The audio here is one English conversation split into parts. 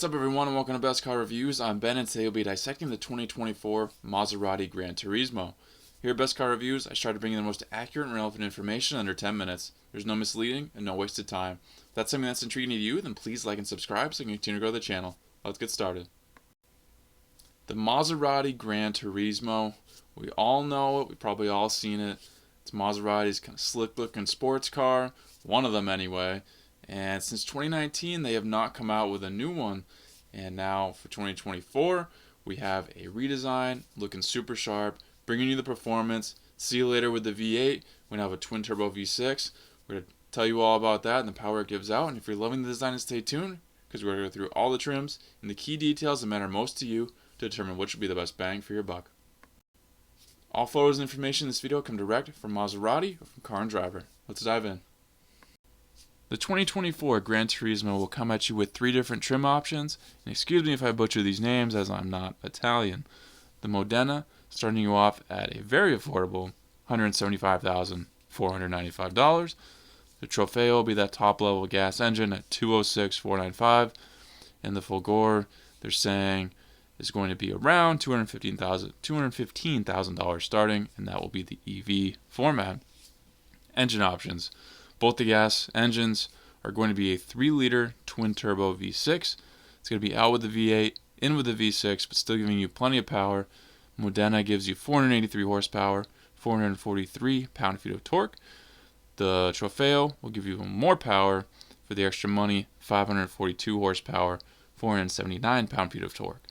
What's up everyone and welcome to Best Car Reviews. I'm Ben and today we'll be dissecting the 2024 Maserati GranTurismo. Here at Best Car Reviews, I try to bring you the most accurate and relevant information in under 10 minutes. There's no misleading and no wasted time. If that's something that's intriguing to you, then please like and subscribe so you can continue to grow the channel. Let's get started. The Maserati GranTurismo, we all know it, we've probably all seen it. It's Maserati's kind of slick looking sports car, one of them anyway. And since 2019, they have not come out with a new one. And now for 2024, we have a redesign, looking super sharp, bringing you the performance. See you later with the V8. We're going to have a twin-turbo V6. We're going to tell you all about that and the power it gives out. And if you're loving the design, stay tuned, because we're going to go through all the trims and the key details that matter most to you to determine which will be the best bang for your buck. All photos and information in this video come direct from Maserati or from Car and Driver. Let's dive in. The 2024 GranTurismo will come at you with 3 different trim options, and excuse me if I butcher these names as I'm not Italian. The Modena, starting you off at a very affordable $175,495. The Trofeo will be that top level gas engine at $206,495, and the Fulgor, they're saying, is going to be around $215,000 starting, and that will be the EV format. Engine options. Both the gas engines are going to be a 3-liter twin-turbo V6. It's going to be out with the V8, in with the V6, but still giving you plenty of power. Modena gives you 483 horsepower, 443 pound-feet of torque. The Trofeo will give you even more power for the extra money, 542 horsepower, 479 pound-feet of torque.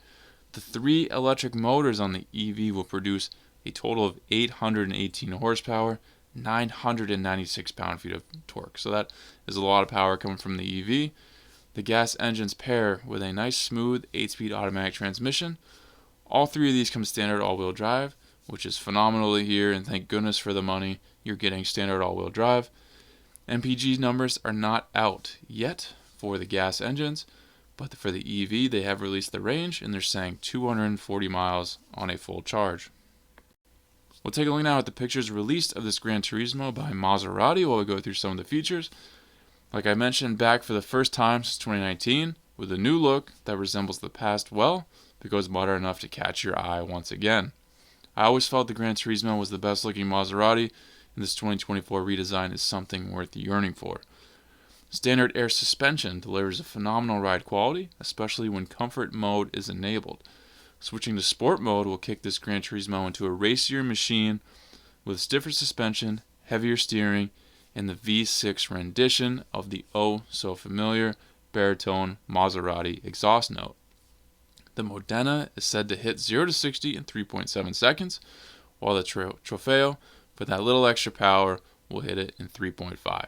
The 3 electric motors on the EV will produce a total of 818 horsepower, 996 pound-feet of torque. So that is a lot of power coming from the EV. The gas engines pair with a nice smooth 8-speed automatic transmission. All 3 of these come standard all-wheel drive, which is phenomenal to hear, and thank goodness for the money you're getting standard all-wheel drive. MPG numbers are not out yet for the gas engines, but for the EV they have released the range, and they're saying 240 miles on a full charge. We'll take a look now at the pictures released of this GranTurismo by Maserati while we go through some of the features. Like I mentioned, back for the first time since 2019 with a new look that resembles the past well, but goes modern enough to catch your eye once again. I always felt the GranTurismo was the best looking Maserati, and this 2024 redesign is something worth yearning for. Standard air suspension delivers a phenomenal ride quality, especially when comfort mode is enabled. Switching to sport mode will kick this GranTurismo into a racier machine with stiffer suspension, heavier steering, and the V6 rendition of the oh-so-familiar baritone Maserati exhaust note. The Modena is said to hit 0 to 60 in 3.7 seconds, while the Trofeo, for that little extra power, will hit it in 3.5.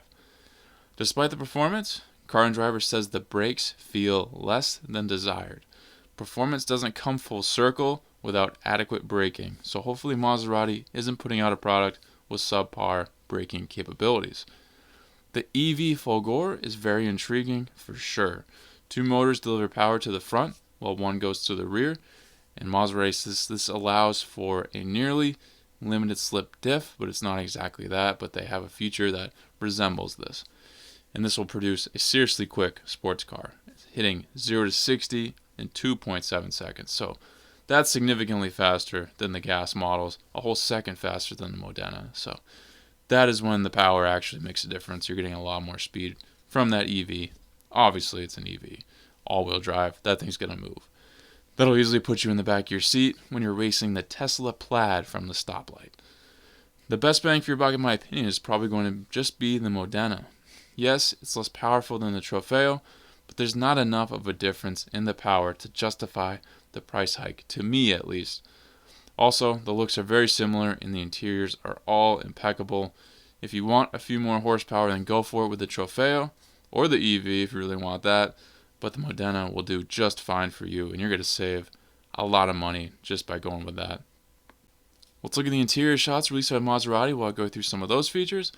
Despite the performance, Car and Driver says the brakes feel less than desired. Performance doesn't come full circle without adequate braking, so hopefully Maserati isn't putting out a product with subpar braking capabilities. The EV Fulgor is very intriguing for sure. 2 motors deliver power to the front while 1 goes to the rear, and Maserati says this allows for a nearly limited slip diff, but it's not exactly that, but they have a feature that resembles this. And this will produce a seriously quick sports car, hitting 0 to 60 in 2.7 seconds. So that's significantly faster than the gas models, a whole second faster than the Modena. So that is when the power actually makes a difference. You're getting a lot more speed from that EV. Obviously it's an EV, all-wheel drive. That thing's going to move. That'll easily put you in the back of your seat when you're racing the Tesla Plaid from the stoplight. The best bang for your buck, in my opinion, is probably going to just be the Modena. Yes, it's less powerful than the Trofeo, but there's not enough of a difference in the power to justify the price hike, to me at least. Also, the looks are very similar and the interiors are all impeccable. If you want a few more horsepower, then go for it with the Trofeo or the EV if you really want that, but the Modena will do just fine for you, and you're going to save a lot of money just by going with that. Let's look at the interior shots released by Maserati while I go through some of those features.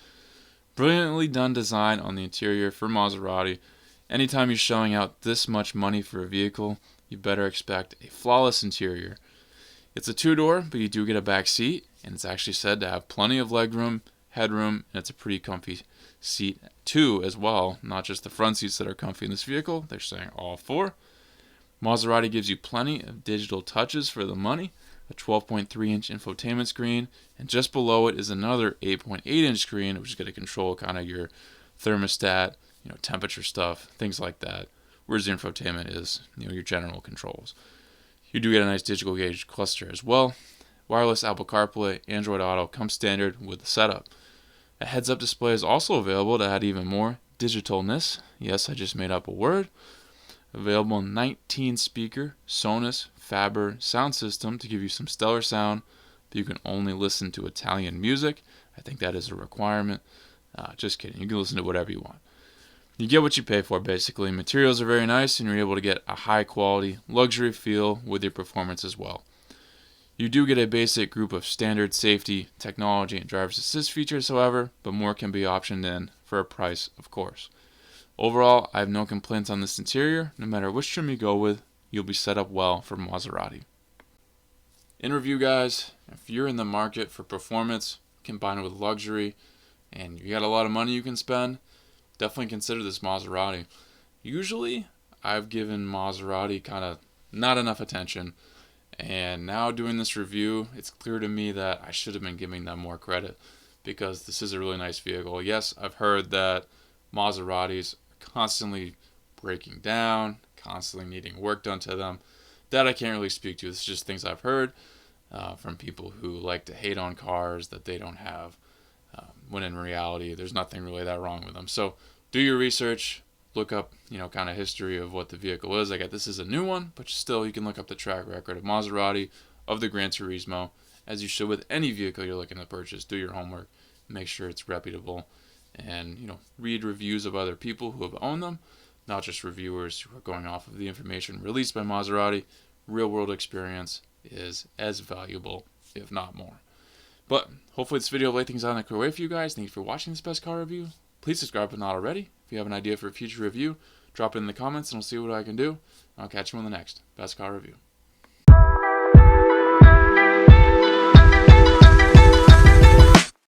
Brilliantly done design on the interior for Maserati. Anytime you're shelling out this much money for a vehicle, you better expect a flawless interior. It's a 2-door, but you do get a back seat, and it's actually said to have plenty of legroom, headroom, and it's a pretty comfy seat too as well. Not just the front seats that are comfy in this vehicle, they're saying all 4. Maserati gives you plenty of digital touches for the money, a 12.3-inch infotainment screen, and just below it is another 8.8-inch screen, which is going to control kind of your thermostat, temperature stuff, things like that. Whereas the infotainment is, your general controls. You do get a nice digital gauge cluster as well. Wireless Apple CarPlay, Android Auto comes standard with the setup. A heads-up display is also available to add even more digitalness. Yes, I just made up a word. Available 19-speaker Sonos Faber sound system to give you some stellar sound, but you can only listen to Italian music. I think that is a requirement. Just kidding. You can listen to whatever you want. You get what you pay for, basically. Materials are very nice, and you're able to get a high-quality luxury feel with your performance as well. You do get a basic group of standard safety, technology, and driver's assist features, however, but more can be optioned in for a price, of course. Overall, I have no complaints on this interior. No matter which trim you go with, you'll be set up well for Maserati. In review, guys, if you're in the market for performance combined with luxury and you got a lot of money you can spend, definitely consider this Maserati. Usually, I've given Maserati kind of not enough attention, and now doing this review, it's clear to me that I should have been giving them more credit because this is a really nice vehicle. Yes, I've heard that Maseratis constantly breaking down, constantly needing work done to them. That I can't really speak to. It's just things I've heard from people who like to hate on cars that they don't have, when in reality, there's nothing really that wrong with them. So do your research, look up, kind of history of what the vehicle is. This is a new one, but still you can look up the track record of Maserati, of the GranTurismo, as you should with any vehicle you're looking to purchase. Do your homework, make sure it's reputable, and read reviews of other people who have owned them, not just reviewers who are going off of the information released by Maserati. Real world experience is as valuable, if not more. But hopefully this video will lay things out in a clear way for you guys. Thank you for watching this Best Car Review. Please subscribe if not already. If you have an idea for a future review, drop it in the comments and I'll see what I can do. I'll catch you on the next Best Car Review.